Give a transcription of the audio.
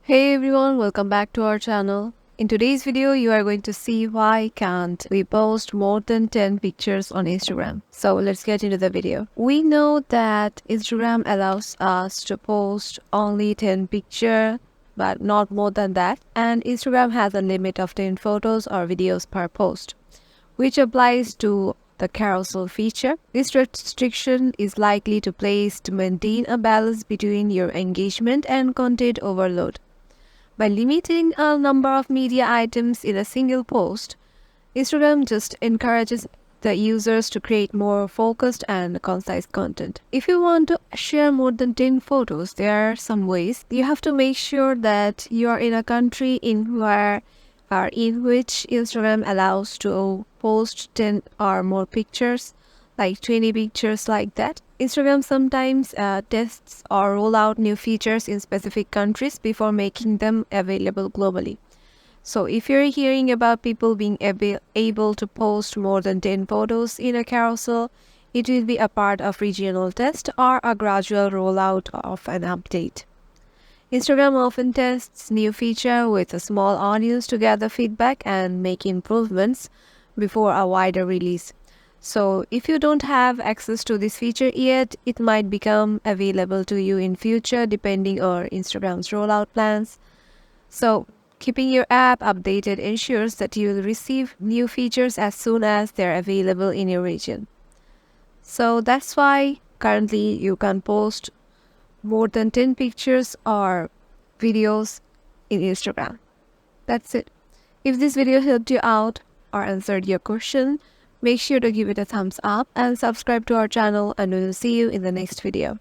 Hey everyone, welcome back to our channel. In today's video, you are going to see why can't we post more than 10 pictures on Instagram. So let's get into the video. We know that Instagram allows us to post only 10 pictures, but not more than that. And Instagram has a limit of 10 photos or videos per post, which applies to the carousel feature. This restriction is likely to place to maintain a balance between your engagement and content overload. By limiting a number of media items in a single post, Instagram just encourages the users to create more focused and concise content. If you want to share more than 10 photos, there are some ways. You have to make sure that you are in a country in which Instagram allows to post 10 or more pictures, like 20 pictures like that. Instagram sometimes tests or roll out new features in specific countries before making them available globally. So if you're hearing about people being able to post more than 10 photos in a carousel, it will be a part of regional test or a gradual rollout of an update. Instagram often tests new feature with a small audience to gather feedback and make improvements before a wider release. So if you don't have access to this feature yet, it might become available to you in future depending on Instagram's rollout plans. So keeping your app updated ensures that you will receive new features as soon as they're available in your region. So that's why currently you can post more than 10 pictures or videos in Instagram. That's it. If this video helped you out or answered your question, make sure to give it a thumbs up and subscribe to our channel, and we will see you in the next video.